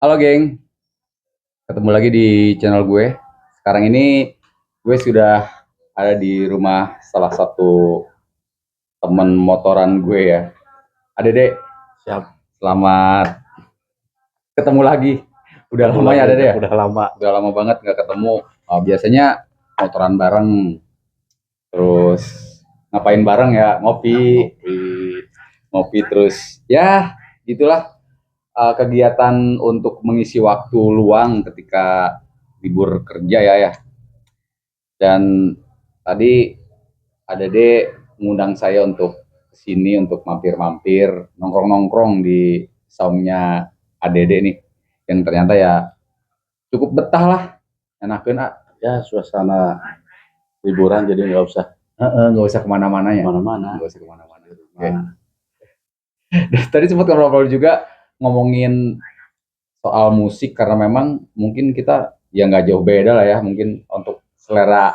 Halo geng, ketemu lagi di channel gue. Sekarang ini gue sudah ada di rumah salah satu temen motoran gue ya. Ada dek, Siap. selamat ketemu lagi. Udah Ketemu lama ya lagi, ada dek ya? udah lama. Udah lama banget nggak ketemu. Biasanya motoran bareng, terus ngapain bareng ya? Ngopi, ngopi terus ya gitulah. Kegiatan untuk mengisi waktu luang ketika libur kerja ya. Dan tadi ada deh mengundang saya untuk kesini untuk mampir-mampir nongkrong-nongkrong di saungnya ADD nih yang ternyata ya cukup betah lah, enakeun Ya suasana liburan jadi nggak usah kemana-mana ya, kemana-mana. nggak usah kemana-mana. Oke. Tadi sempat ngobrol juga ngomongin soal musik karena memang mungkin kita ya nggak jauh beda lah ya, mungkin untuk selera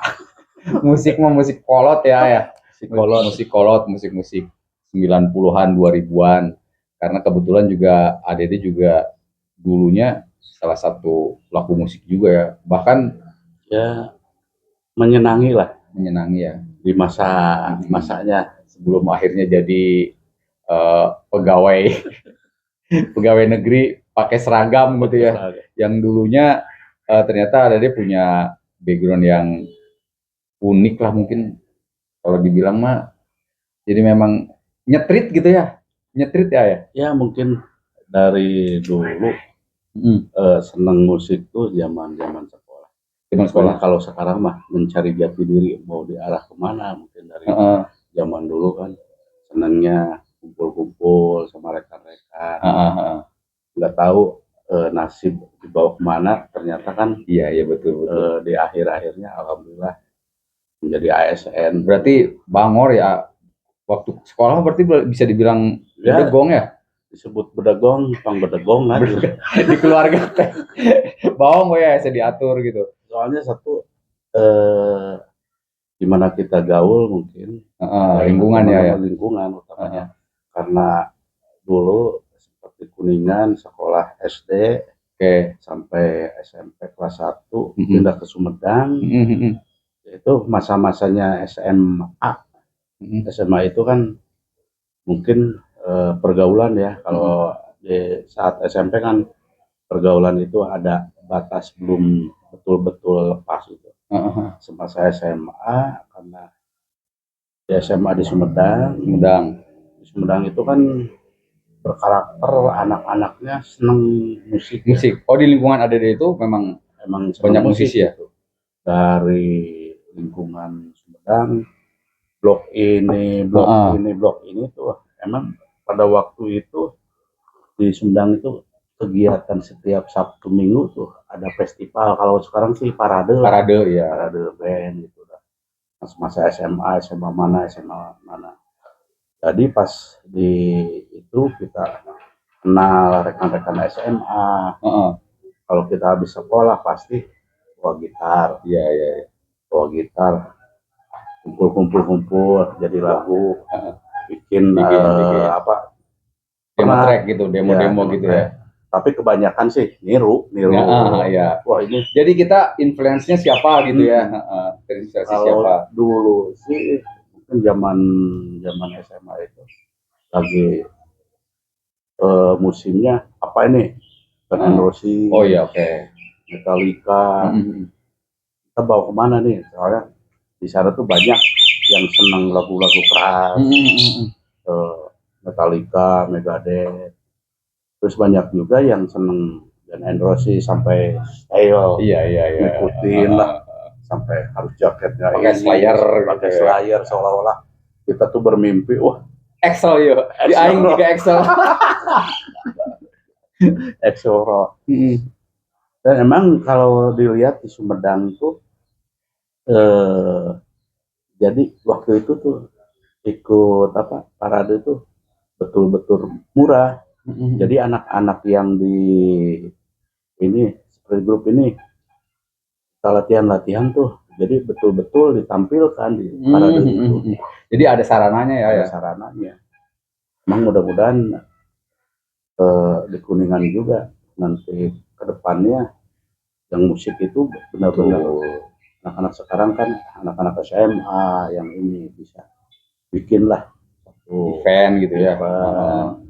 musik mah musik kolot ya. Musik kolot, musik-musik 90-an, 2000-an. Karena kebetulan juga ADD juga dulunya salah satu pelaku musik juga ya. Bahkan Ya menyenangi lah menyenangi ya di masanya sebelum akhirnya jadi pegawai pegawai negeri pakai seragam gitu ya. Yang dulunya ternyata ADD punya background yang unik lah mungkin kalau dibilang mah, jadi memang nyetrit gitu ya, nyetrit ya. Ya mungkin dari dulu seneng musik tuh zaman sekolah. Zaman sekolah. Kalau sekarang mah mencari jati diri mau diarah kemana, mungkin dari zaman dulu kan senengnya kumpul-kumpul sama rekan-rekan. Nggak tahu nasib dibawa kemana, ternyata kan Iya betul. Di akhir-akhirnya alhamdulillah menjadi ASN. Berarti Bangor ya waktu sekolah berarti bisa dibilang Ya, bedegong ya? disebut bedegong, pang bedegong kan. Di keluarga teh bawang ya saya diatur gitu. Soalnya satu di mana kita gaul mungkin lingkungan ya. Lingkungan utamanya. Karena dulu seperti Kuningan sekolah SD sampai SMP kelas 1 pindah ke Sumedang. Itu masa-masanya SMA. SMA itu kan mungkin pergaulan ya. Kalau di saat SMP kan pergaulan itu ada batas, belum betul-betul lepas gitu. Semasa SMA, karena di SMA di Sumedang. Di Sumedang itu kan berkarakter anak-anaknya seneng musik. Oh di lingkungan ADD itu memang banyak musisi ya? Gitu. Dari lingkungan Sumedang, blok ini tuh emang pada waktu itu di Sumedang itu kegiatan setiap Sabtu Minggu tuh ada festival. Kalau sekarang sih parade ya. Parade band gitu lah. Masa SMA mana. Jadi pas di itu kita kenal rekan-rekan SMA. Kalau kita habis sekolah pasti bawa gitar. Iya. Bawa gitar, kumpul jadi lagu, bikin apa, demo track gitu, demo gitu ya. Tapi kebanyakan sih niru. Ya. Wah ini. Jadi kita influence-nya siapa gitu ya? Terinspirasi siapa? Dulu sih mungkin zaman SMA itu lagi musimnya apa ini? Guns N' Roses. Oh iya, oke. Metallica. Kita bawa kemana nih? Soalnya di sana tuh banyak yang senang lagu-lagu keras. Metallica, Megadeth. Terus banyak juga yang seneng Guns N' Roses sampai style. Iya. Ngikutin lah. Sampai harus jaketnya pakai Slayer seolah-olah kita tuh bermimpi, wah Excel yo, di aing juga Excel. Excel rock. Dan emang kalau dilihat di Sumedang tuh jadi waktu itu tuh ikut apa parade tuh betul-betul murah. Jadi anak-anak yang di ini seperti grup ini kita latihan tuh, jadi betul-betul ditampilkan di parade itu. Jadi ada sarananya ya. Ada sarananya. Emang mudah-mudahan di Kuningan juga nanti ke depannya yang musik itu benar-benar anak-anak sekarang kan anak-anak SMA yang ini bisa bikin lah satu event gitu ya. event.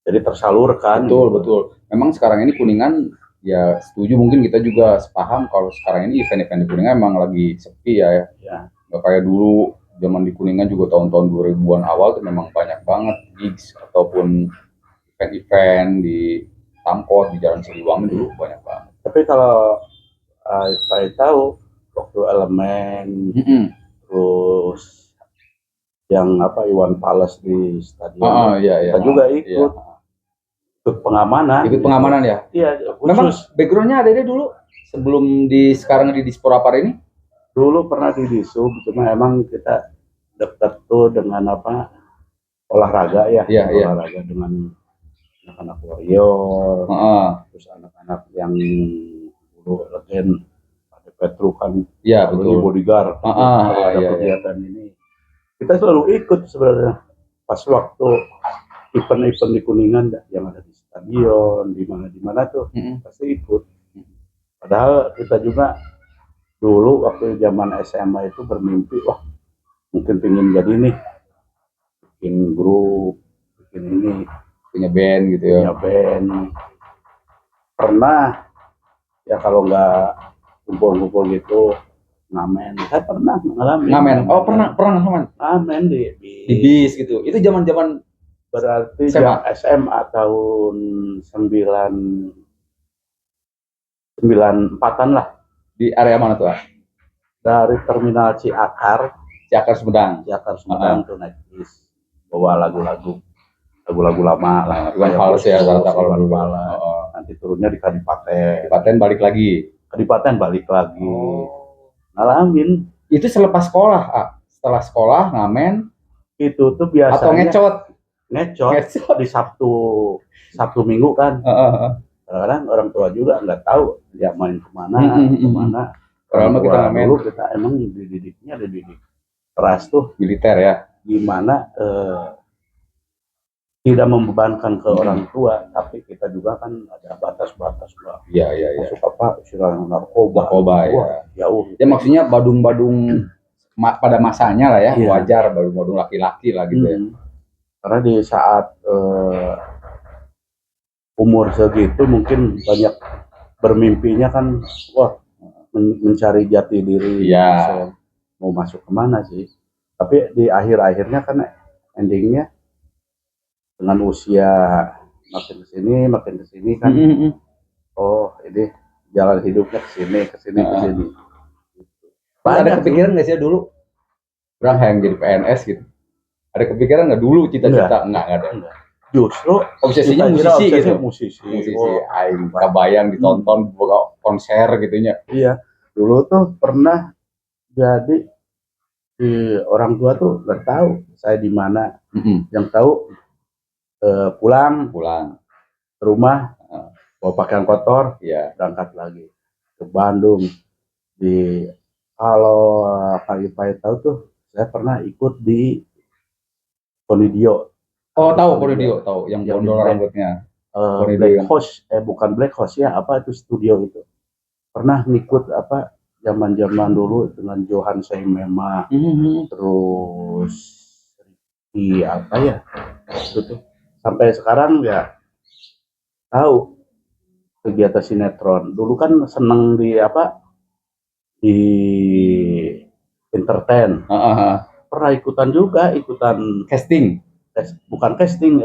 Jadi tersalurkan. Betul, gitu. betul. Memang sekarang ini Kuningan ya setuju, mungkin kita juga sepaham kalau sekarang ini event-event di Kuningan emang lagi sepi ya. Ya. Nggak kayak dulu zaman di Kuningan juga tahun-tahun 2000-an awal tuh memang banyak banget gigs ataupun event-event di Tampot, di Jalan Siliwangi dulu banyak banget. Tapi kalau saya tahu waktu Elemen terus yang apa Iwan Fals di stadion Iya, iya. kita juga ikut pengamanan. Ikut pengamanan ya? Iya, Memang khusus. backgroundnya ada dulu sebelum sekarang di Dispora Par ini? Dulu pernah di Disub, cuma emang kita dekat tuh dengan apa olahraga ya, olahraga dengan anak-anak warrior, terus anak-anak yang dulu legend ada Petru kan, betul. bodyguard, kalau ada kegiatan ini kita selalu ikut sebenarnya. Pas waktu event-event di Kuningan yang ada di stadion, di mana tuh pasti ikut. Padahal kita juga dulu waktu zaman SMA itu bermimpi, wah mungkin pengen jadi nih, bikin grup, bikin ini, punya band gitu ya. Punya band. Pernah ya kalau nggak kumpul-kumpul gitu ngamen. Saya pernah ngalamin. Ngamen. Oh pernah ngamen. Ngamen di bis gitu. Itu zaman-zaman berarti SMA tahun 94-an lah. Di area mana tuh? Dari terminal Ciakar Sumedang. Tuh naik bis, bawa lagu-lagu lama lah. Iwan Fals ya rata kalau dulu. Nanti turunnya di Kadipaten. Kadipaten balik lagi. Ngalamin. Itu selepas sekolah, setelah sekolah ngamen. Itu tuh biasanya. Atau ngecot di Sabtu Minggu kan. Kadang-kadang orang tua juga nggak tahu dia main kemana. Kalau kita ngamen dulu kita emang dididik keras tuh militer ya. Gimana tidak membebankan ke orang tua, tapi kita juga kan ada batas-batas lah. Iya. Masuk apa istilah narkoba ya. Jauh. Ya maksudnya badung-badung pada masanya lah ya, wajar badung-badung laki-laki lah gitu ya. Karena di saat umur segitu mungkin banyak bermimpinya kan, wah mencari jati diri. Iya. Mau masuk kemana sih? Tapi di akhir-akhirnya kan endingnya dengan usia makin kesini kan, oh ini jalan hidupnya kesini. Ada kepikiran nggak sih dulu orang yang jadi PNS gitu? Ada kepikiran nggak dulu cita-cita? Nggak ada. Justru obsesinya musisi gitu. Musisi. Aing kabayang ditonton buka konser gitunya. Iya. Dulu tuh pernah jadi orang tua tuh nggak tahu saya di mana. Yang tahu pulang ke rumah, bawa pakaian kotor, berangkat lagi ke Bandung. Kalau pagi-pagi tahu tuh, saya pernah ikut di Ponidio. Oh tahu Ponidio, tahu yang bondol rambutnya. Black House, bukan Black House ya, apa itu studio itu. Pernah ngikut apa zaman-zaman dulu dengan Johan Saimema, terus di apa ya itu tuh. Sampai sekarang ya tahu kegiatan sinetron. Dulu kan seneng di apa di entertain. Pernah ikutan casting. Bukan casting,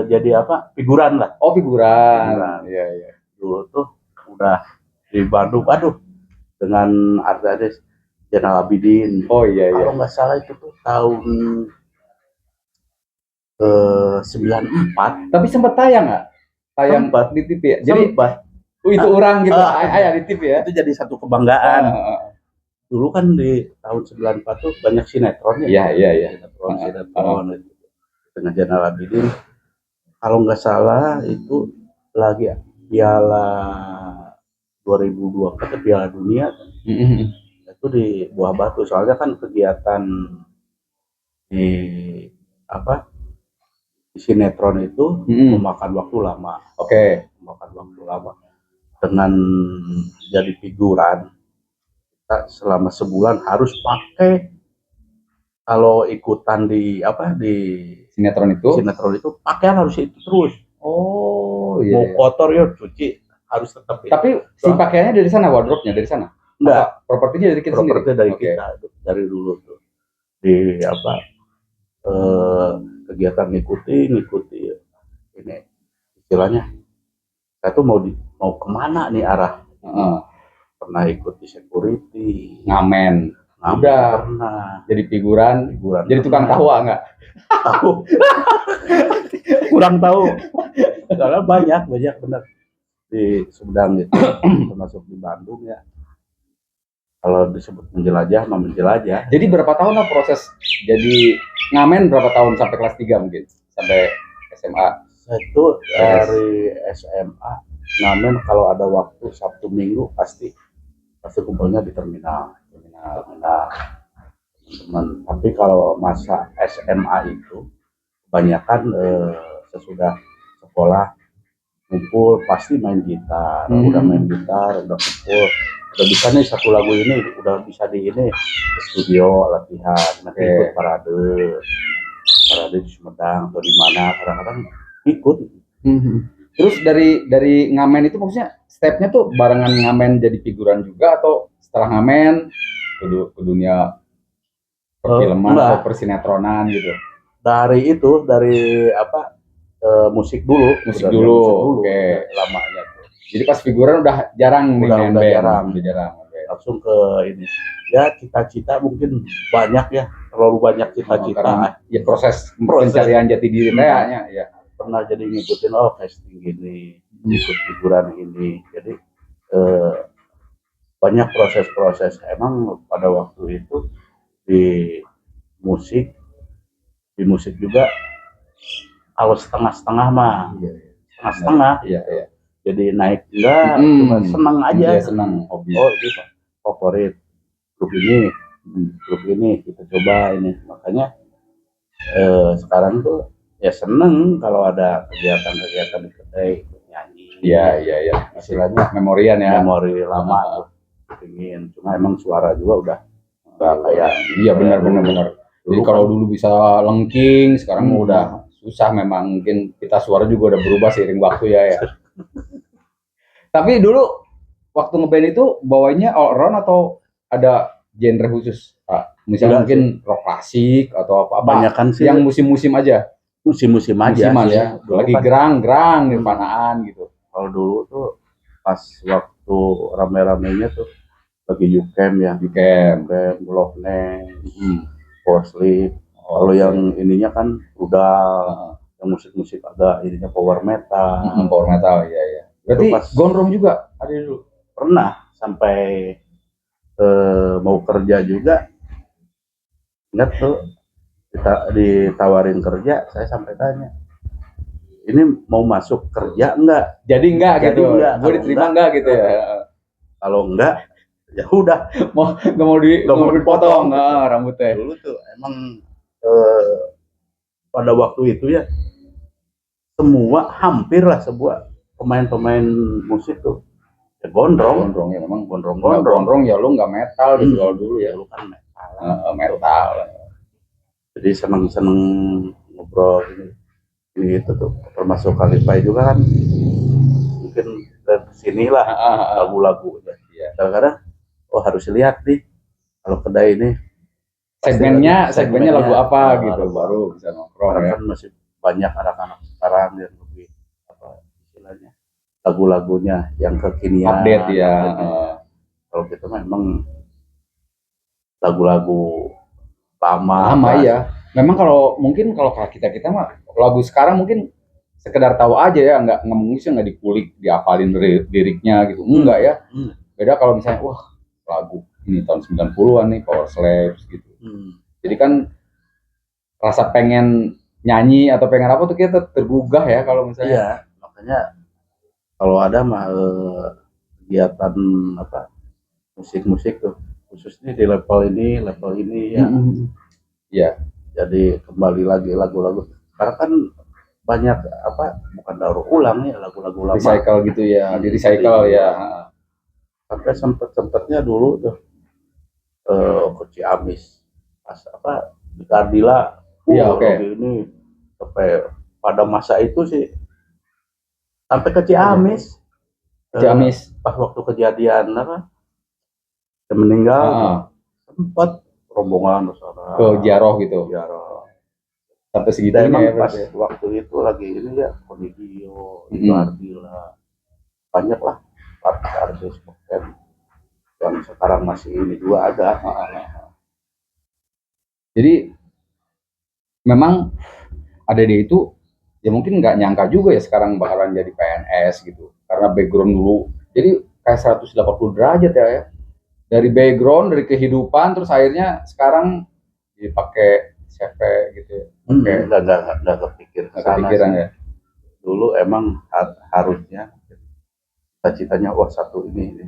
jadi apa figuran lah. Oh figuran. Iya. Dulu tuh udah di Bandung, aduh dengan artis Zainal Abidin. Oh iya. Kalau nggak salah itu tuh tahun 94. Tapi sempat tayang nggak? Tayang sempat di TV ya? Jadi itu orang gitu, ayah di TV ya? Itu jadi satu kebanggaan. Dulu kan di tahun 94 tuh banyak sinetron ya? Iya. Sinetron dengan Zainal Abidin. Kalau nggak salah itu lagi Piala 2002 ke Piala Dunia. Itu di Buah Batu. Soalnya kan kegiatan di sinetron itu memakan waktu lama. Memakan waktu lama. Dengan jadi figuran, kita selama sebulan harus pakai, kalau ikutan di sinetron itu pakaian harus itu terus. Oh Mau kotor ya cuci harus tetap. Tapi si pakaiannya dari sana, wardrobe-nya dari sana? Enggak, propertinya dari kita sendiri. Dari kita dari dulu tuh di kegiatan ngikuti ini istilahnya. Saya tuh mau kemana nih arah? Pernah ikut di security, ngamen udah pernah, jadi figuran jadi tukang tawa nggak? Tahu. Kurang tahu. Karena banyak benar di Sumedang gitu, termasuk di Bandung ya. Kalau disebut menjelajah, menjelajah. Jadi berapa tahun lah proses jadi ngamen, berapa tahun sampai kelas 3 mungkin? Sampai SMA? Saya itu dari SMA ngamen kalau ada waktu Sabtu Minggu pasti kumpulnya di terminal. Teman-teman. Tapi kalau masa SMA itu kebanyakan sesudah sekolah kumpul pasti main gitar. Udah main gitar, udah kumpul, udah bisa nih satu lagu ini, udah bisa di ini ke studio latihan, nanti ikut parade di Sumedang atau di mana, kadang-kadang ikut. Terus dari ngamen itu maksudnya stepnya tuh barengan ngamen jadi figuran juga, atau setelah ngamen ke dunia perfilman atau persinetronan gitu? Dari musik dulu. Lamanya tuh. Jadi pas figuran udah jarang, udah jarang. Langsung ke ini. Ya cita-cita mungkin banyak ya, terlalu banyak cita-cita. Ya proses pencarian jati diri kayaknya ya. Pernah jadi ngikutin casting gini, ikut figuran ini. Jadi banyak proses-proses. Emang pada waktu itu di musik juga kalau setengah-setengah mah, setengah-setengah. Jadi naik enggak, cuma senang aja. Senang. Ini favorit grup ini kita coba ini. Makanya sekarang tuh ya seneng kalau ada kegiatan di kedai nyanyi. Iya. Istilahnya memorian ya. Memori lama tuh. Ingin. Cuma emang suara juga udah kayak. Iya benar. Jadi kalau dulu bisa lengking, sekarang udah susah memang. Mungkin kita suara juga udah berubah seiring waktu ya. Tapi dulu waktu ngeband itu bawanya all around atau ada genre khusus, Pak? Misalnya mungkin rock klasik atau apa? Banyakan sih yang musim-musim aja. Musim aja sih ya. Lagi gerang nirvanaan gitu. Kalau dulu tuh pas waktu rame-ramenya tuh lagi Yukem ya. Yukem, Loveland, Power Sleep. Kalau yang ininya kan rudal, yang musik-musik agak ininya power metal. Power metal, iya. Berarti gondrong juga ada dulu? Pernah, sampai mau kerja juga. Ingat tuh, ditawarin kerja, saya sampai tanya, ini mau masuk kerja enggak? Jadi enggak gitu, gue diterima enggak gitu ya? Kalau enggak, ya udah. Nggak mau dipotong rambutnya. Dulu tuh emang pada waktu itu ya, hampir lah sebuah pemain musik tuh ya gondrong ya, memang gondrong ya. Lu nggak metal gitu kalau dulu ya. Lu kan metal. Jadi seneng ngobrol ini itu tuh, termasuk Kalipai juga kan mungkin dari sinilah lagu-lagu ya. Kadang-kadang harus lihat nih kalau kedai ini segmennya lagu apa gitu, baru bisa nongkrong ya. Kan masih banyak anak-anak sekarang yang lebih istilahnya lagu-lagunya yang kekinian, update ya. Kalau kita memang lagu-lagu lama ya. Memang kalau kita mah lagu sekarang mungkin sekedar tahu aja ya, nggak nggak dikulik, diapalin liriknya gitu, enggak ya. Beda kalau misalnya lagu ini tahun 90-an nih, Power Slaves gitu. Jadi kan rasa pengen nyanyi atau pengen apa tuh kita tergugah ya kalau misalnya. Iya, makanya kalau ada kegiatan musik tuh khususnya di level ini ya. Iya. Jadi kembali lagi lagu-lagu. Karena kan banyak apa, bukan daur ulang ya, lagu-lagu lama. Recycle gitu ya, di recycle ya. Sampai sempetnya dulu tuh ke Ciamis pas apa di Kardila. Iya, oke. Ini sampai pada masa itu sih sampai ke Ciamis. Ciamis. Pas waktu kejadian apa meninggal sempat rombongan ke Jaroh gitu. Jaroh. Sampai segitunya ya pas waktu itu lagi ini ya Konidio, Ardila, banyak lah artis yang sekarang masih ini juga ada. Jadi memang ADD itu ya mungkin nggak nyangka juga ya sekarang bakalan jadi PNS gitu, karena background dulu jadi kayak 180 derajat ya, dari background, dari kehidupan, terus akhirnya sekarang dipakai CV gitu ya. Nggak kepikiran ya. Dulu emang harusnya cita-citanya satu ini.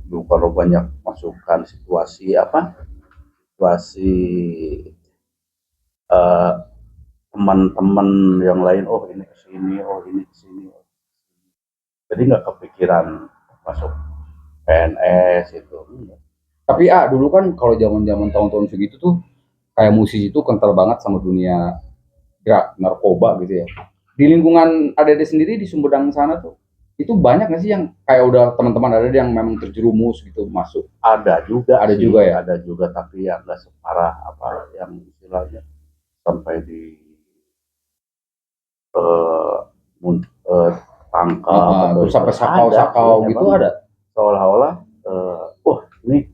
Dulu kalau banyak masukan situasi teman-teman yang lain, ini kesini, ini kesini, jadi nggak kepikiran masuk PNS itu. Tapi dulu kan kalau zaman tahun-tahun segitu tuh kayak musisi itu kental banget sama dunia gerak narkoba gitu ya. Di lingkungan ADD sendiri di Sumedang sana tuh itu banyak nggak sih yang kayak udah teman-teman ADD yang memang terjerumus gitu masuk? Ada juga ya. Ada juga, tapi ya nggak separah apa yang istilahnya sampai di tangkap terus sampai sakau gitu ada. Seolah-olah ini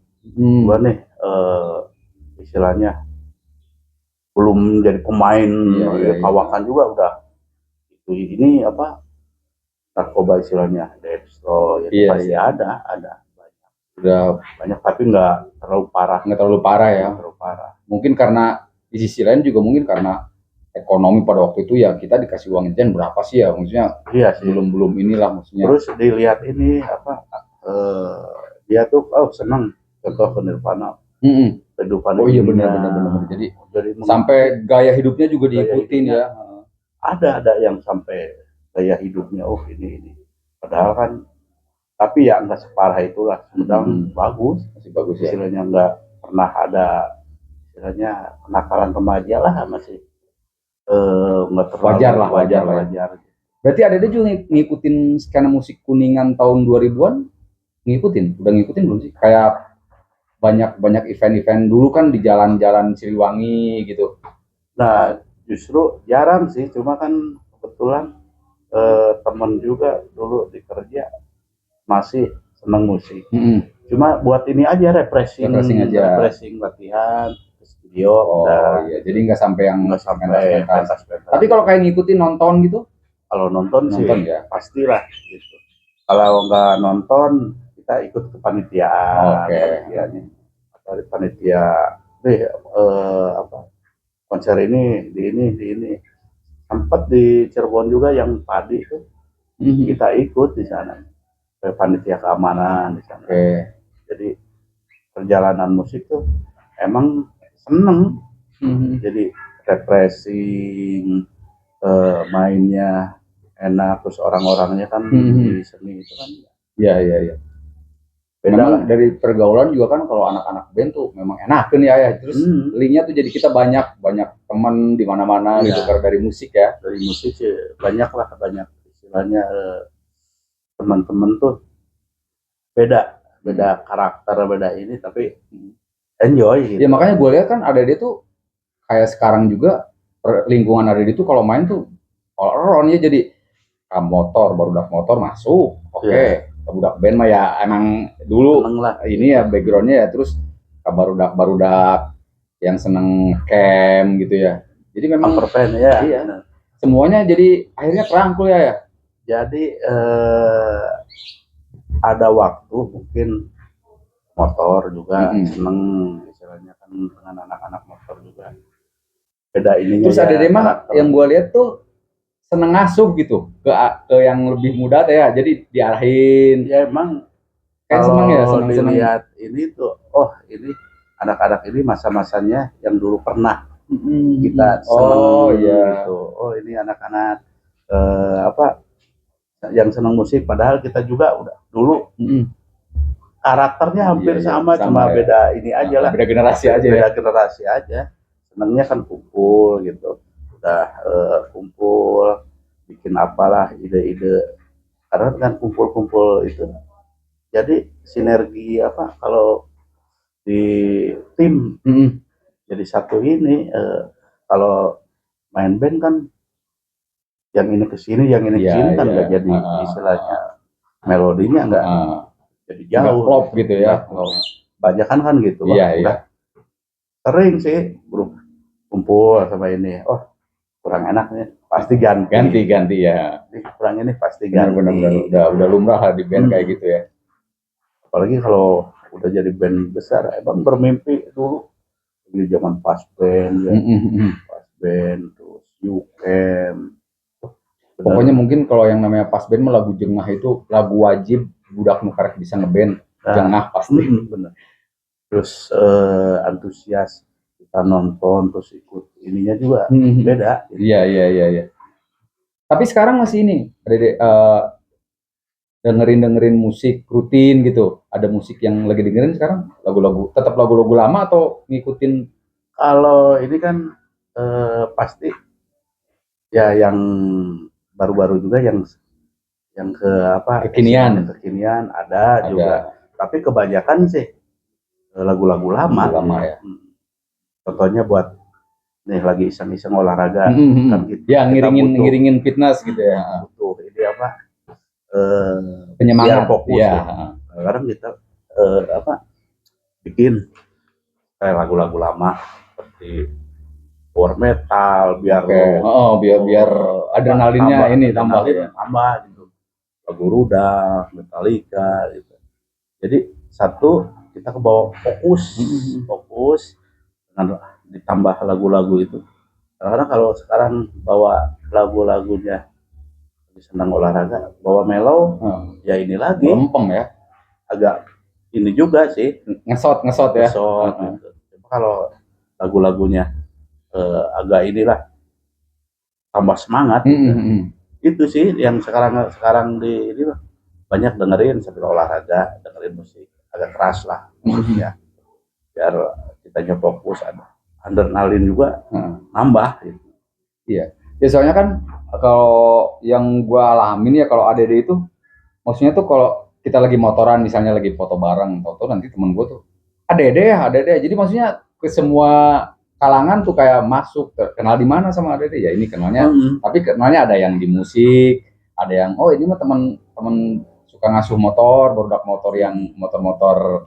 gua nih istilahnya belum jadi pemain kawakan juga udah ini apa narkoba istilahnya dextro itu pasti ada banyak, udah banyak, tapi nggak terlalu parah ya. Mungkin karena di sisi lain juga mungkin karena ekonomi pada waktu itu ya, kita dikasih uang jajan berapa sih ya, maksudnya belum inilah maksudnya. Terus dilihat ini apa dia tuh senang contoh ke Nirvana. Kehidupan iya benar. Jadi sampai gaya hidupnya juga diikutin ya. Ada yang sampai gaya hidupnya ini. Padahal kan, tapi ya nggak separah itulah. Sedang masih bagus ya. Istilahnya nggak pernah ada istilahnya kenakalan remaja lah, masih nggak terlalu wajar. Berarti ada juga ngikutin skena musik Kuningan tahun 2000-an, udah ngikutin belum sih? Kayak banyak event-event dulu kan di jalan-jalan Siliwangi gitu. Nah, justru jarang sih, cuma kan kebetulan temen juga dulu di kerja masih seneng musik. Cuma buat ini aja refreshing latihan studio. Iya, jadi nggak sampai yang pentas. Tapi kalau kayak ngikutin nonton gitu, kalau nonton sih ya pastilah gitu. Kalau nggak nonton kita ikut kepanitiaan. Panitia konser ini di ini sempat di Cirebon juga yang padi itu kita ikut di sana, panitia keamanan di sana. Jadi perjalanan musik tuh emang seneng. Jadi refreshing, mainnya enak, terus orang-orangnya kan di seni itu kan iya. Memang dari pergaulan juga kan, kalau anak-anak band tuh memang enakan ya. Terus linknya tuh jadi kita banyak teman di mana-mana gitu karena dari musik ya. Dari musik sih banyak istilahnya teman-teman tuh beda karakter, beda ini, tapi enjoy gitu. Ya makanya gue lihat kan ADD tuh kayak sekarang juga lingkungan ADD tuh kalau main tuh all around ya, jadi motor, barudak motor masuk, budak band mah ya emang dulu ini ya backgroundnya ya, terus barudak yang seneng camp gitu ya. Jadi memang iya. Semuanya jadi akhirnya terangkul ya. Jadi ada waktu mungkin motor juga seneng istilahnya kan, dengan anak-anak motor juga beda ininya. Terus ada mah yang gue lihat tuh seneng ngasuh gitu ke yang lebih muda ya, jadi diarahin ya. Emang kayak seneng dilihat ini tuh, ini anak-anak ini masa-masanya yang dulu pernah kita Oh seneng iya. gitu. Oh ini anak-anak apa yang senang musik, padahal kita juga udah dulu karakternya hampir Iya, iya, sama, sama cuma ya. beda ini aja lah, Beda generasi aja ya. beda generasi aja. Senangnya kan kumpul gitu, udah kumpul bikin apalah ide-ide, karena kan kumpul-kumpul itu jadi sinergi apa kalau di tim jadi satu ini kalau main band kan yang ini ke sini, yang ini ke Iya, sini kan iya. nggak jadi istilahnya melodinya nggak jadi Nggak jauh klop gitu ya. nggak klop. Banyak kan gitu. Wah, Iya, iya. udah sering sih bro kumpul sama ini, oh kurang enak nih pasti ganti, Ganti ya. ini kurang ini pasti Benar-benar ganti. udah lumrah lah di band kayak gitu ya. Apalagi kalau udah jadi band besar, emang bermimpi dulu di zaman pas band ya, pas band terus UCamp. Pokoknya mungkin kalau yang namanya pas band mah lagu Jengah itu lagu wajib budak nu karek bisa ngeband. Jengah pasti. Bener. Terus antusias kita nonton terus ikut ininya juga beda. Iya. Tapi sekarang masih ini, Dede, dengerin musik rutin gitu. Ada musik yang lagi dengerin sekarang? Lagu-lagu, tetap lagu-lagu lama atau ngikutin? Kalau ini kan pasti ya yang baru-baru juga yang ke apa kekinian ada juga, tapi kebanyakan sih lagu-lagu lama ya. Contohnya buat nih lagi iseng-iseng olahraga kan gitu, ya ngiringin fitness gitu ya, butuh ini apa penyemangat, biar fokus ya. Kadang kita apa bikin kayak lagu-lagu lama seperti power metal biar biar adrenalinnya ini tambah gitu, lagu Ruda, Metallica gitu. Jadi satu kita ke bawah fokus dengan ditambah lagu-lagu itu. Karena kalau sekarang bawa lagu-lagunya senang olahraga, bawa mellow, ya ini lagi lempeng ya, agak ini juga sih ngesot ya. Gitu. Kalau lagu-lagunya agak inilah tambah semangat gitu. Itu sih yang sekarang di ini banyak dengerin sambil olahraga, dengerin musik agak keras lah musiknya biar kitanya fokus, ada adrenalin juga nambah gitu. Iya ya, soalnya kan kalau yang gua alamin ya kalau ADD itu maksudnya tuh kalau kita lagi motoran misalnya lagi foto bareng, foto nanti temen gua tuh ADD, jadi maksudnya ke semua kalangan tuh kayak masuk, kenal di mana sama ADD ya, ini kenalnya tapi kenalnya ada yang di musik, ada yang oh ini mah temen suka ngasuh motor, barudak motor yang motor-motor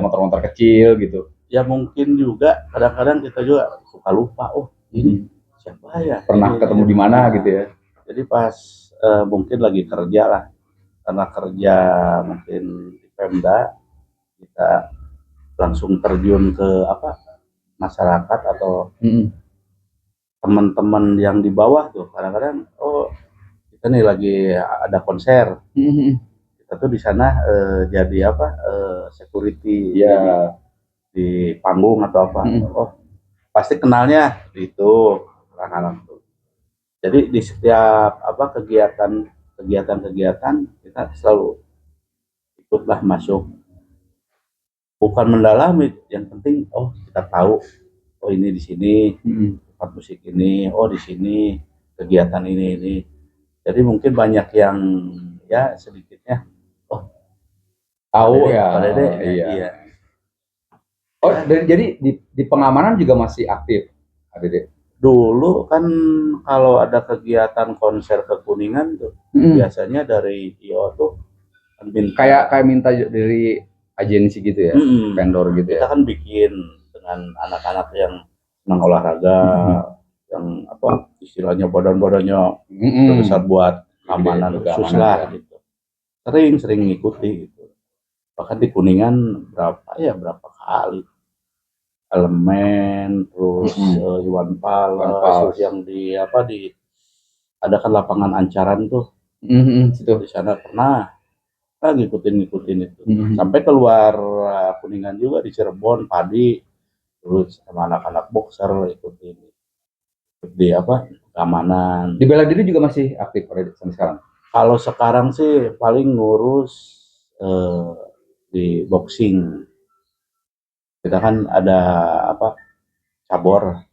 motor-motor kecil gitu ya. Mungkin juga kadang-kadang kita juga suka lupa, oh ini siapa ya, pernah ketemu di mana gitu ya. Jadi pas mungkin lagi kerja lah, karena kerja mungkin di Pemda kita langsung terjun ke apa masyarakat atau teman-teman yang di bawah tuh, kadang-kadang oh kita nih lagi ada konser, kita tuh di sana jadi apa security ya di panggung atau apa, oh pasti kenalnya itu anak-anak tuh. Jadi di setiap apa kegiatan kita selalu ikutlah masuk, bukan mendalami, yang penting oh kita tahu oh ini di sini tempat musik ini, oh di sini kegiatan ini. Jadi mungkin banyak yang ya sedikitnya oh tahu ya. Iya. Oh, jadi di pengamanan juga masih aktif ADD? Dulu kan kalau ada kegiatan konser ke Kuningan tuh biasanya dari IO tuh kayak minta dari agensi gitu ya, vendor gitu kita kan bikin dengan anak-anak yang senang olahraga, yang apa istilahnya badan-badannya besar buat keamanan khusus lah gitu. Sering ngikuti gitu. Bahkan di Kuningan berapa kali Elemen, terus Iwan Fals yang di apa di ada kan lapangan Ancaran tuh, di sana pernah ngikutin itu sampai keluar Kuningan juga di Cirebon, Padi, terus sama anak-anak boxer ikut di apa keamanan. Di bela diri juga masih aktif pada sampai sekarang. Kalau sekarang sih paling ngurus eh, di boxing. Kita kan ada apa cabur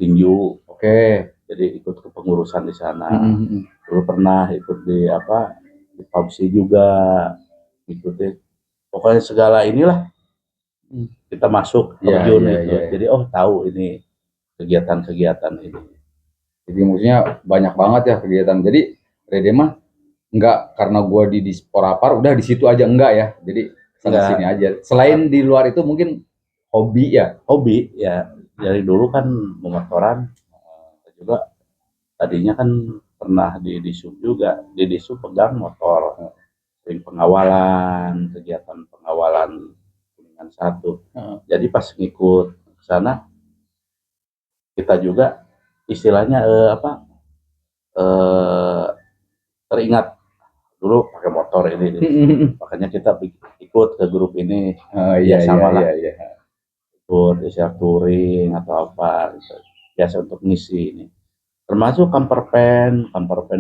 tinju, Oke. jadi ikut kepengurusan di sana. Mm-mm. Dulu pernah ikut di apa di PUBG juga, ikutin. Pokoknya segala inilah kita masuk Iya, terjun iya, itu. iya. Jadi tahu ini kegiatan-kegiatan ini. Jadi maksudnya banyak banget ya kegiatan. Jadi Rede mah enggak karena gua di Disporapar udah di situ aja enggak ya. Jadi sana Enggak. sini aja. Selain di luar itu mungkin hobi ya. Hobi ya dari dulu kan memotoran juga, tadinya kan pernah di Disub juga, di Disub pegang motor, sering pengawalan, kegiatan pengawalan Kuningan 1. Jadi pas ngikut ke sana kita juga istilahnya eh, teringat dulu pakai motor ini, makanya kita ikut ke grup ini. Iya, sama iya, lah, iya, iya. ikut siap touring atau apa gitu. Biasa untuk ngisi ini, termasuk camper pen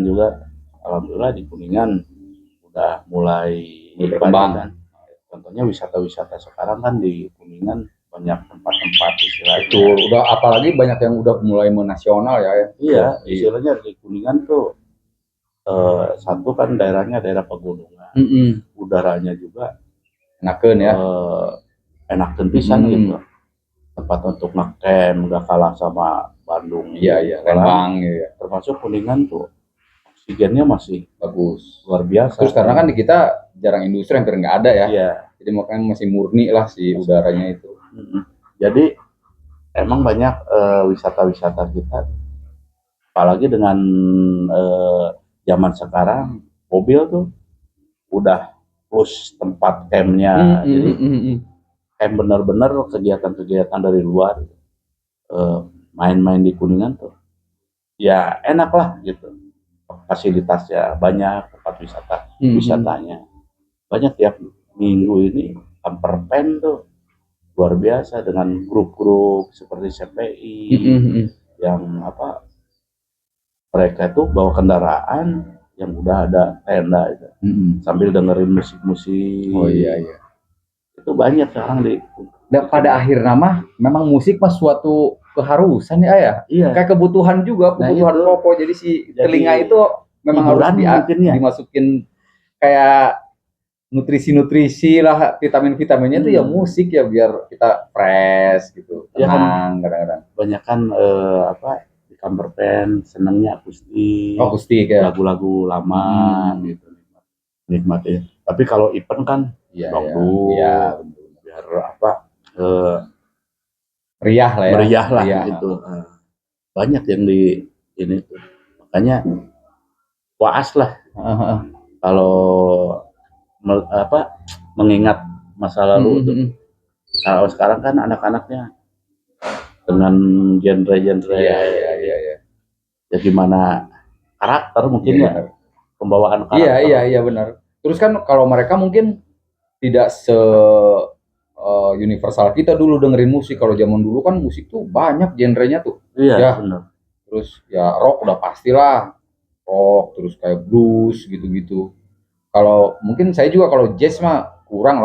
juga alhamdulillah di Kuningan udah mulai Berkembang. kan. Contohnya wisata-wisata sekarang kan di Kuningan banyak tempat-tempat istilahnya. Itu udah apalagi banyak yang udah mulai menasional ya. Iya, istilahnya di Kuningan tuh satu kan daerahnya daerah pegunungan, udaranya juga enakeun ya. Enakeun pisan gitu. Tempat untuk ngecamp gak kalah sama Bandung. Iya, Lembang ya. Termasuk Kuningan tuh oksigennya masih bagus, luar biasa. Terus karena kan di kita jarang industri, hampir nggak ada ya. Iya. Jadi makanya masih murni lah si udaranya itu. Jadi emang banyak wisata-wisata kita, apalagi dengan zaman sekarang mobil tuh udah plus tempat campnya. Jadi camp benar-benar kegiatan-kegiatan dari luar, main-main di Kuningan tuh ya enak lah gitu, fasilitasnya banyak, tempat wisatanya banyak. Tiap minggu ini camper pen tuh luar biasa dengan grup-grup seperti CPI yang apa, mereka tuh bawa kendaraan yang udah ada tenda itu, sambil dengerin musik-musik. Oh iya. Itu banyak sekarang di. Dan pada akhir nama memang musik mah suatu keharusan ya. Iya. Kayak kebutuhan juga, kebutuhan pokok. Jadi si telinga itu memang harus dimasukin kayak nutrisi lah, vitaminnya itu ya musik ya, biar kita fresh gitu, tenang. Kadang-kadang banyak kan di camper pen senangnya akustik ya, lagu-lagu lama gitu, nikmatnya. Tapi kalau event kan biar apa meriah lah gitu. Banyak yang di ini tuh, makanya waas lah kalau mengingat masa lalu tuh. Kalau sekarang kan anak-anaknya dengan genre-genre ya gimana karakter mungkin ya, pembawaan karakter. Iya benar. Terus kan kalau mereka mungkin tidak se universal kita dulu dengerin musik. Kalau zaman dulu kan musik tuh banyak genrenya tuh. Iya, benar. Terus ya rock udah pastilah, rock, terus kayak blues gitu-gitu. Kalau mungkin saya juga kalau jazz mah kurang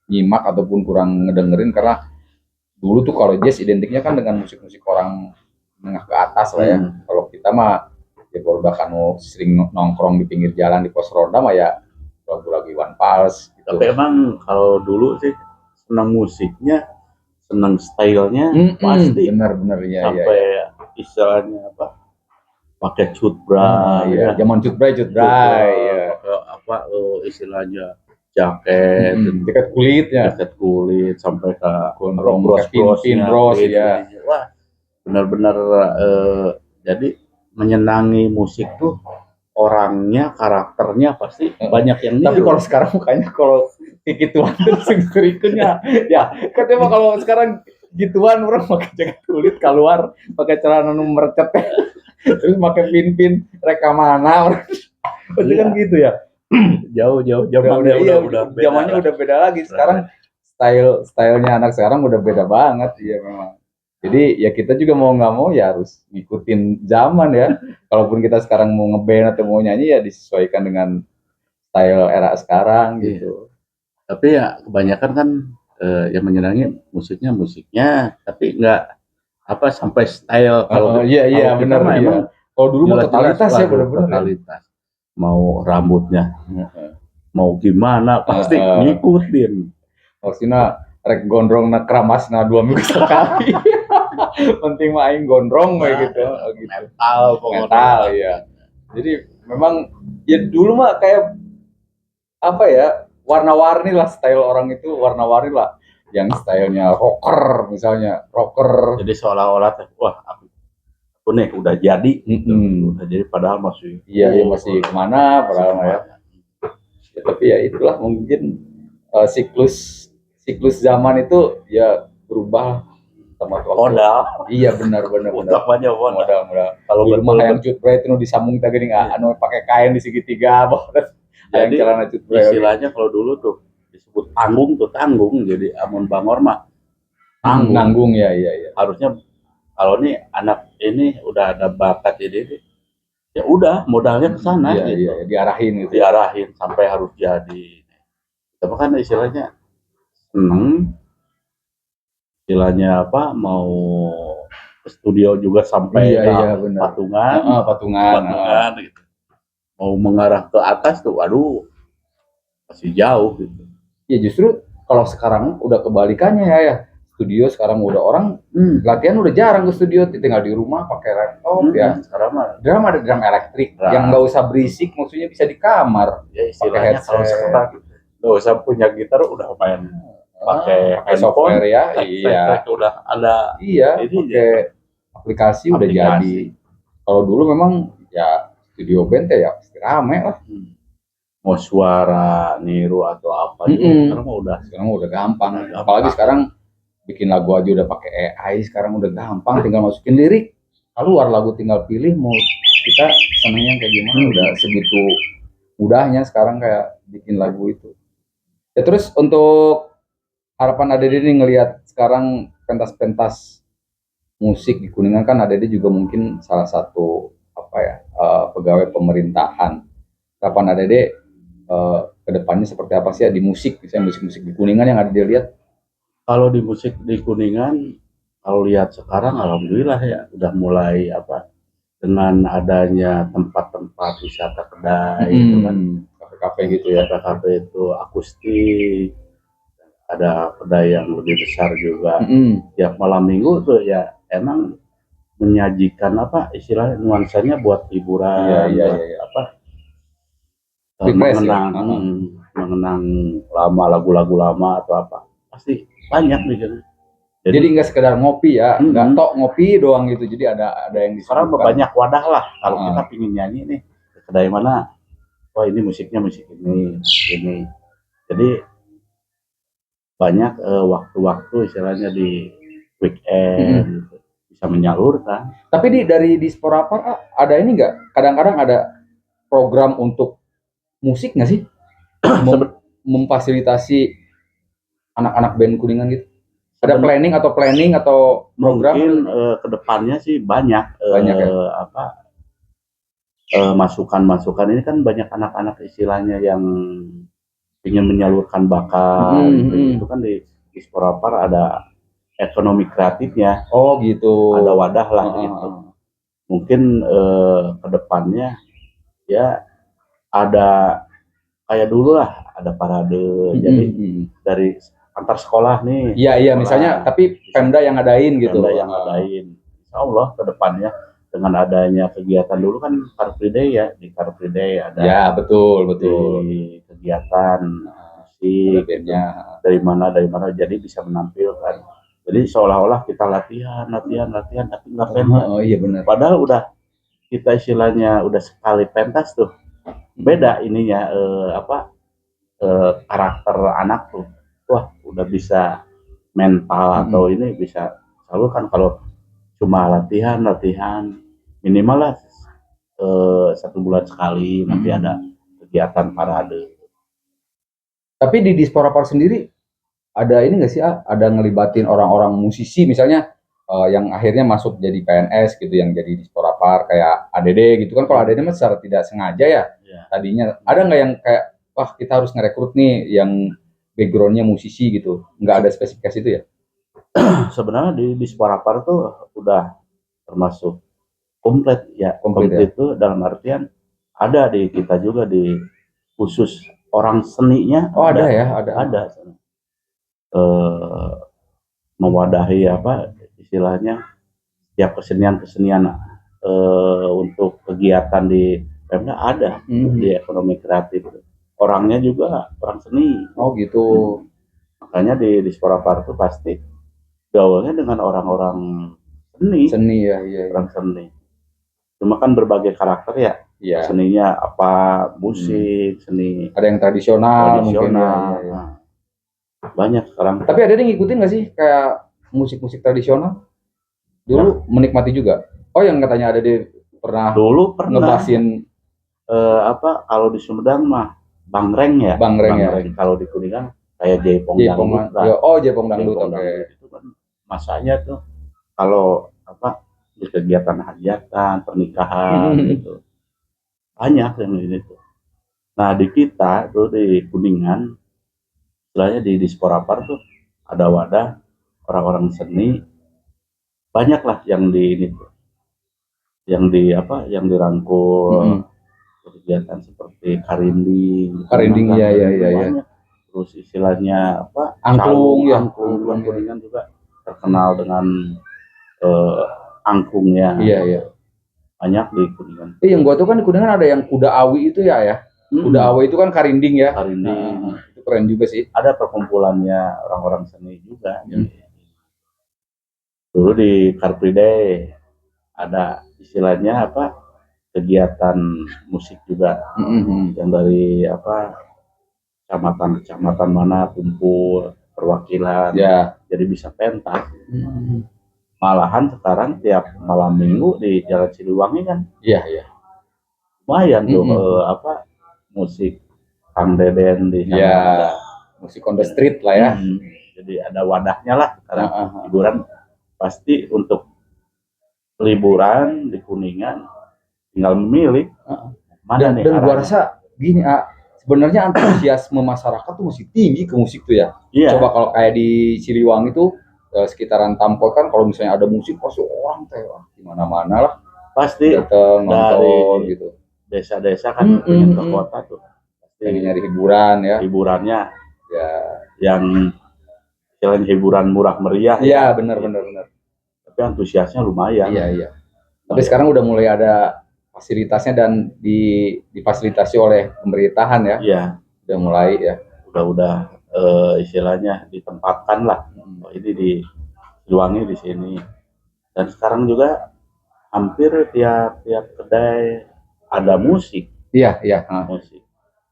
nyimak ataupun kurang ngedengerin, karena dulu tuh kalau jazz identiknya kan dengan musik-musik orang menengah ke atas lah ya. Kalau kita mah ya baru bahkan sering nongkrong di pinggir jalan di pos ronda mah ya lagu-lagu Iwan Fals gitu. Tapi emang kalau dulu sih senang musiknya, senang stylenya, pasti benar ya. Sampai istilahnya apa, pakai cutbray zaman cutbray ya. Apa istilahnya jaket kulit sampai ke pin bros ya. Wah, benar-benar jadi menyenangi musik tuh orangnya, karakternya pasti banyak yang niru. Tapi kalau sekarang mukanya kalau gituan terus berikutnya ya kan, emang kalau sekarang gituan orang pakai jaket kulit keluar pakai celana merecet terus pakai pin reka mana orang kan gitu ya. jauh zamannya udah beda. Zamannya udah beda lagi. Sekarang stylenya anak sekarang udah beda banget ya memang. Jadi ya kita juga mau nggak mau ya harus ngikutin zaman ya. Kalaupun kita sekarang mau ngeband atau mau nyanyi ya disesuaikan dengan style era sekarang Iya. gitu. Tapi ya kebanyakan kan yang menyenangi musiknya, tapi nggak apa sampai style. Iya iya Kalau kita benar mah iya. emang Kalau dulu mah jelas-jelas totalitas ya waduh, benar-benar ya. totalitas. Mau rambutnya Heeh. mau gimana pasti ngikutin. Maksudnya rek gondrong na keramas na 2 minggu sekali. Penting mah aing gondrong kayak gitu. Gitu. Mental pokoknya. Mental ya. Jadi memang ya dulu mah kayak apa ya, warna-warni lah style orang itu, warna-warni lah. Yang stylenya rocker misalnya, rocker. Jadi seolah-olah wah aku nih udah jadi gitu. Udah jadi padahal masih Iya, ya masih kemana padahal mah ya. Ya, tapi ya itulah mungkin siklus zaman itu ya berubah sama waktu. modal. Iya benar. Utamanya modal. Kalau di rumah yang cut bray itu disambung tadi nggak anu pakai kain di segitiga Jadi celana cut bray. istilahnya kalau dulu tuh disebut tanggung, jadi amun bangor mah Nanggung ya. harusnya kalau nih anak ini udah ada bakat ini ya udah modalnya ke sana Iya, gitu. iya, diarahin gitu. Diarahin sampai harus jadi. Tapi kan istilahnya seneng, istilahnya apa mau ke studio juga sampai benar. patungan, patungan. gitu. Mau mengarah ke atas tuh, aduh masih jauh gitu. Ya justru kalau sekarang udah kebalikannya ya. Studio sekarang udah orang latihan udah jarang ke studio, tinggal di rumah pakai laptop ya. Sekarang mah ada drum elektrik yang nggak usah berisik, maksudnya bisa di kamar. Ya istilahnya kalau sekarang nggak usah punya gitar udah main pakai software ya. Iya. Udah ada. Iya. Pakai aplikasi udah jadi. Kalau dulu memang ya studio band ya pasti rame lah. Mau suara niru atau apa juga sekarang udah gampang. Apalagi sekarang bikin lagu aja udah pakai AI, sekarang udah gampang, tinggal masukin lirik keluar lagu, tinggal pilih mau kita senengnya kayak gimana. Udah segitu mudahnya sekarang kayak bikin lagu itu ya. Terus untuk harapan Adede nih ngelihat sekarang pentas-pentas musik di Kuningan, kan Adede juga mungkin salah satu apa ya pegawai pemerintahan. Harapan Adede kedepannya seperti apa sih ya di musik, misalnya musik-musik di Kuningan yang Adede lihat? Kalau di musik di Kuningan, kalau lihat sekarang alhamdulillah ya udah mulai apa dengan adanya tempat-tempat wisata kedai itu kan, kafe-kafe gitu ya. Kafe itu akustik, ada kedai yang lebih besar juga. Tiap malam minggu tuh ya emang menyajikan apa istilahnya nuansanya buat hiburan, apa mengenang lama, lagu-lagu lama atau apa pasti banyak nih. Jadi nggak sekedar ngopi ya, nggak tok ngopi doang gitu. Jadi ada yang sekarang banyak wadah lah. Kalau kita pingin nyanyi nih kedai mana, wah ini musiknya musik ini. Jadi banyak waktu-waktu istilahnya di weekend gitu, bisa menyalurkan. Tapi dari Disporapar ada ini nggak? Kadang-kadang ada program untuk musik nggak sih? Memfasilitasi anak-anak band Kuningan gitu. Ada planning atau program? Mungkin kedepannya sih banyak ya? Masukan ini kan banyak anak-anak istilahnya yang ingin menyalurkan bakat. Itu kan di Disporapar ada ekonomi kreatifnya. Oh gitu. Ada wadah lah gitu. Mungkin kedepannya ya ada kayak dulu lah, ada parade. Jadi dari antar sekolah nih. Iya misalnya, tapi Pemda yang ngadain gitu. Pemda yang ngadain. Insya Allah ke depannya dengan adanya kegiatan dulu kan Car Free Day ya, di Car Free Day ada. Ya betul. Di kegiatan musik dari mana jadi bisa menampilkan. Jadi seolah-olah kita latihan tapi nggak pentas. Iya benar. Padahal udah kita istilahnya udah sekali pentas tuh. Beda ininya karakter anak tuh. Wah, udah bisa mental atau ini bisa salurkan. Kalau cuma latihan minimal lah 1 bulan sekali nanti ada kegiatan parade. Tapi di Disporapar sendiri ada ini nggak sih, ada ngelibatin orang-orang musisi misalnya, yang akhirnya masuk jadi PNS gitu, yang jadi Disporapar kayak ADD gitu kan. Kalau ADD mah secara tidak sengaja ya Ya. tadinya. Ada nggak yang kayak, wah kita harus ngerekrut nih yang backgroundnya musisi gitu, nggak ada spesifikasi itu ya? Sebenarnya di Suparapar tuh udah termasuk komplit ya. Komplit ya? Komplit itu dalam artian ada di kita juga di khusus orang seninya Oh ada ya, ada eh, mewadahi apa istilahnya tiap kesenian-kesenian untuk kegiatan di Pemda ada di ekonomi kreatif. Orangnya juga orang seni. Oh gitu. Makanya di Suparapar itu pasti gaulnya dengan orang-orang seni, Seni ya, iya. orang seni. Cuma kan berbagai karakter ya. Iya. Seninya apa, musik, seni Ada yang tradisional mungkin ya. tradisional. Iya. Nah, banyak sekarang. Tapi ada yang ngikutin nggak sih kayak musik-musik tradisional? Dulu menikmati juga. Oh yang katanya ada di pernah Dulu pernah ngebasin apa kalau di Sumedang mah Bangreng ya. Bangreng ya. Kalau di Kuningan kayak Jaipong Jaipongan. Dangdut lah. Ya, oh Jaipong Dangdut, Jaipong oke. Dangdut itu kan masanya tuh kalau apa di kegiatan hajatan, pernikahan gitu. Banyak yang ini tuh. Nah di kita tuh di Kuningan, istilahnya di Sporapar tuh ada wadah orang-orang seni, banyak lah yang di ini tuh, yang di apa, yang dirangkul kegiatan seperti karinding, Karinding, iya. banyak. Terus istilahnya apa, Angklung ya. angklung Kuningan juga terkenal dengan angklungnya. Iya. Banyak di Kuningan. Yang gua tuh kan di Kuningan ada yang kuda awi itu ya. Kuda awi itu kan karinding ya. Karinding. Nah, itu keren juga sih. Ada perkumpulannya orang-orang seni juga. Dulu di Car Free Day ada istilahnya apa, kegiatan musik juga yang dari apa kecamatan mana kumpul perwakilan ya. Jadi bisa pentas. Malahan sekarang tiap malam minggu di Jalan Siliwangi kan iya lumayan tuh apa musik Kang Deden di sana ada. Musik on the street lah ya. Jadi ada wadahnya lah sekarang. Hiburan pasti untuk liburan di Kuningan tinggal memilih mana nih. Dan gua rasa gini, sebenarnya antusiasme masyarakat tuh masih tinggi ke musik tuh ya. Iya. Coba kalau kayak di Siliwangi tuh sekitaran Tampol kan, kalau misalnya ada musik pasti orang kayak di mana-mana lah pasti datang nonton gitu. Desa-desa kan pengen ke kota tuh pasti nyari hiburan ya. Hiburannya ya yang selain hiburan murah meriah. Iya benar. Tapi antusiasnya lumayan. Iya. Tapi sekarang udah mulai ada fasilitasnya dan difasilitasi oleh pemerintahan ya. Iya. Udah mulai ya. Udah istilahnya ditempatkan lah. Ini di Siliwangi di sini. Dan sekarang juga hampir tiap kedai ada musik. Iya. Musik.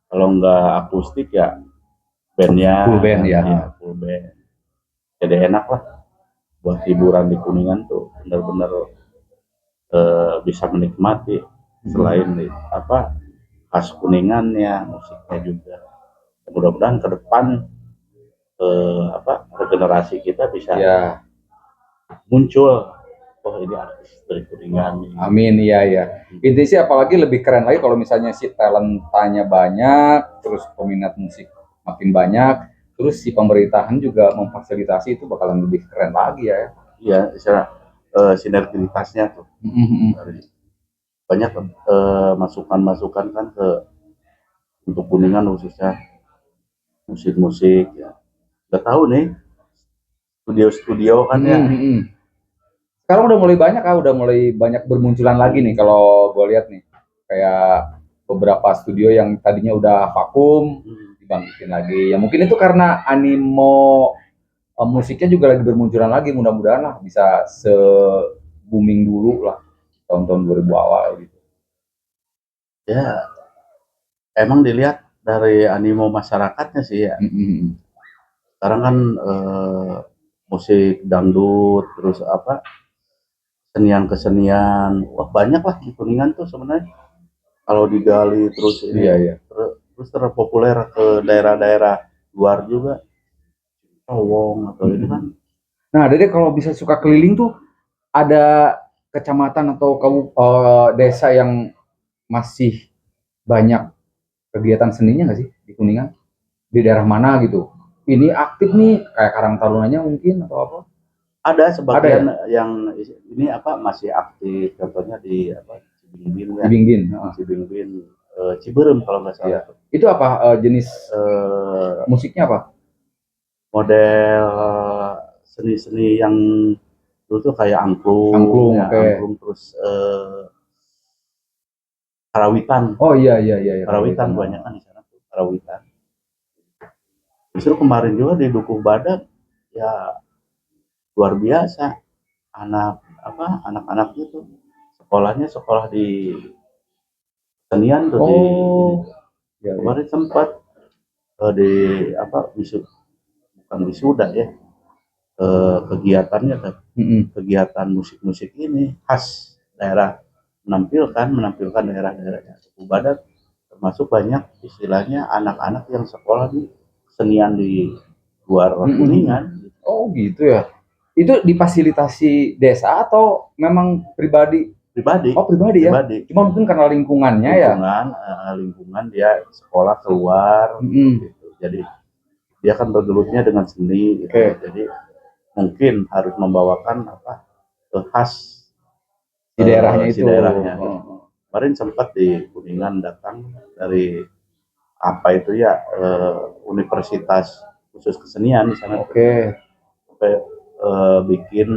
Kalau nggak akustik ya bandnya. Full band ya. Full band. Jadi enak lah buat hiburan di Kuningan tuh benar-benar bisa menikmati selain apa khas Kuningannya, musiknya juga. Mudah-mudahan ke depan apa regenerasi kita bisa muncul. Oh ini artis dari Kuningan. Amin, iya. Intinya sih apalagi lebih keren lagi kalau misalnya si talentanya banyak, terus peminat musik makin banyak, terus si pemerintahan juga memfasilitasi, itu bakalan lebih keren lagi ya. Iya, secara sinergitasnya tuh. Banyak masukan-masukan kan ke untuk Kuningan khususnya musik-musik ya. Gak tahu nih studio-studio kan ya. Sekarang udah mulai banyak bermunculan lagi nih kalau gue lihat nih. Kayak beberapa studio yang tadinya udah vakum dibangkitin lagi. Ya mungkin itu karena animo musiknya juga lagi bermunculan lagi. Mudah-mudahan lah bisa se-booming dulu lah tahun-tahun 2000 awal gitu. Ya emang dilihat dari animo masyarakatnya sih ya. Sekarang kan musik dangdut terus apa kesenian wah banyak lah di Kuningan tuh sebenarnya kalau digali terus ini terus terpopuler ke daerah-daerah luar juga. Cowong atau ini kan. Nah, Dede kalau bisa suka keliling tuh ada kecamatan atau desa yang masih banyak kegiatan seninya nggak sih di Kuningan? Di daerah mana gitu? Ini aktif nih kayak Karang Tarunanya mungkin atau apa? Ada Ada ya? sebagian yang ini apa masih aktif, contohnya di apa Cibingbin Di ya, Bingbin. Cibingbin, Ciberem kalau nggak Iya. salah. Itu apa jenis Eh, musiknya apa? Model seni-seni yang dulu tuh kayak angklung, Angklung, ya oke. angklung terus karawitan, Oh iya iya iya. Iya, karawitan banyak kan di sana tuh karawitan. Justru kemarin juga di Dukuh Badak ya luar biasa, anak apa anak-anak itu sekolahnya sekolah di kesenian tuh di ini. Oh, iya, iya. Kemarin sempat di apa bukan wisuda ya, kegiatannya kan kegiatan musik-musik ini khas daerah, menampilkan daerah-daerahnya Suku Badak, termasuk banyak istilahnya anak-anak yang sekolah di kesenian di luar Kuningan. Oh gitu ya. Itu difasilitasi desa atau memang pribadi? Pribadi, Oh pribadi ya. pribadi. Cuma mungkin karena lingkungannya ya. Lingkungan dia sekolah keluar gitu. Jadi dia kan bergelutnya dengan seni gitu. Jadi mungkin harus membawakan apa khas Di daerahnya si itu. daerahnya. Kemarin sempat di Kuningan datang dari apa itu ya Universitas khusus kesenian di sana. Oke. Sampai bikin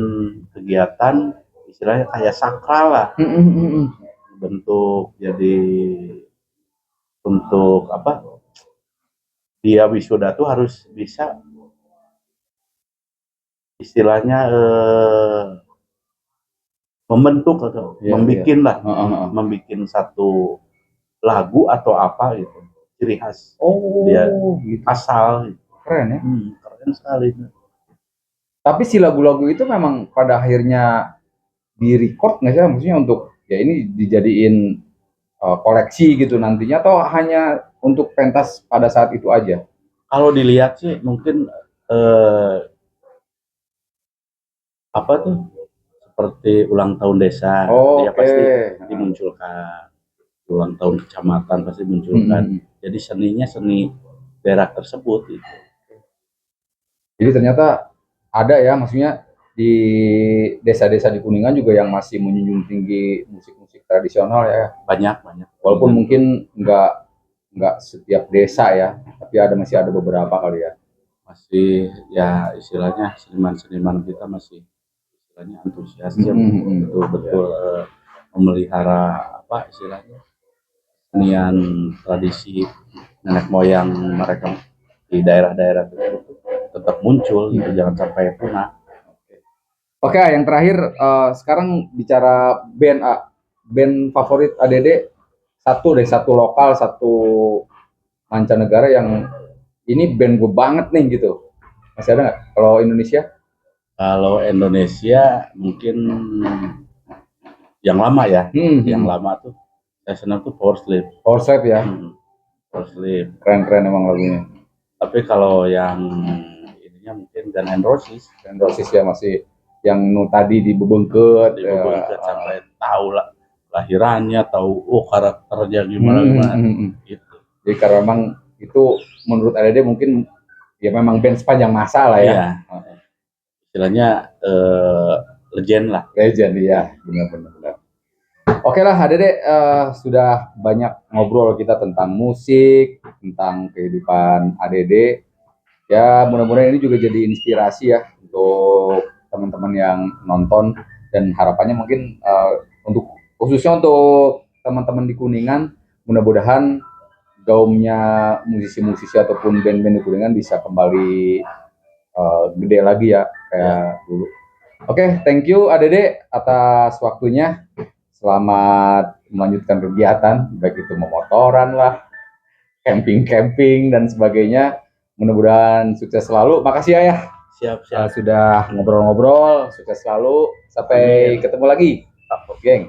kegiatan istilahnya kayak sakral lah. Bentuk jadi untuk apa? Dia wisuda tuh harus bisa istilahnya membentuk atau membikin lah, membikin satu lagu atau apa gitu, ciri khas. Dia gitu. asal. Gitu. Keren ya. Keren sekali. Tapi si lagu-lagu itu memang pada akhirnya di-record nggak sih? Maksudnya untuk ya ini dijadiin koleksi gitu nantinya atau hanya untuk pentas pada saat itu aja? Kalau dilihat sih mungkin apa tuh seperti ulang tahun desa, dia pasti dimunculkan. Ulang tahun kecamatan pasti munculkan. Jadi seninya seni daerah tersebut gitu. Jadi ternyata ada ya, maksudnya di desa-desa di Kuningan juga yang masih menjunjung tinggi musik-musik tradisional ya. Banyak. Walaupun mungkin nggak setiap desa ya, tapi masih ada beberapa kali ya. Masih ya istilahnya seniman-seniman kita masih istilahnya antusias ya, betul-betul memelihara apa istilahnya kesenian tradisi nenek moyang mereka di daerah-daerah tersebut tetap muncul gitu, jangan sampai punah. Oke, yang terakhir sekarang bicara band favorit ADD satu lokal, satu mancanegara yang ini band gue banget nih gitu. Masih ada nggak? Kalau Indonesia? Kalau Indonesia mungkin yang lama ya, yang lama tuh saya senang tuh Power Slip. Power Slip ya. Power Slip. Keren emang lagunya. Tapi kalau yang ininya mungkin Guns N' Roses. Guns N' Roses ya masih yang tadi dibebengket sampai tahu lah lahirannya, tahu karakternya gimana gitu. Jadi karena memang itu menurut ADD mungkin ya memang band sepanjang masa lah ya. Iya. Istilahnya legend lah. Legend ya, benar. Oke lah ADD, sudah banyak ngobrol kita tentang musik, tentang kehidupan ADD. Ya mudah-mudahan ini juga jadi inspirasi ya untuk teman-teman yang nonton, dan harapannya mungkin khususnya untuk teman-teman di Kuningan, mudah-mudahan gaumnya musisi-musisi ataupun band-band di Kuningan bisa kembali gede lagi ya kayak dulu. Oke, thank you ADD atas waktunya. Selamat melanjutkan kegiatan, baik itu memotoran lah, camping dan sebagainya. Mudah-mudahan sukses selalu. Makasih ya. Siap. Sudah ngobrol-ngobrol. Sukses selalu. Sampai ketemu lagi. Geng.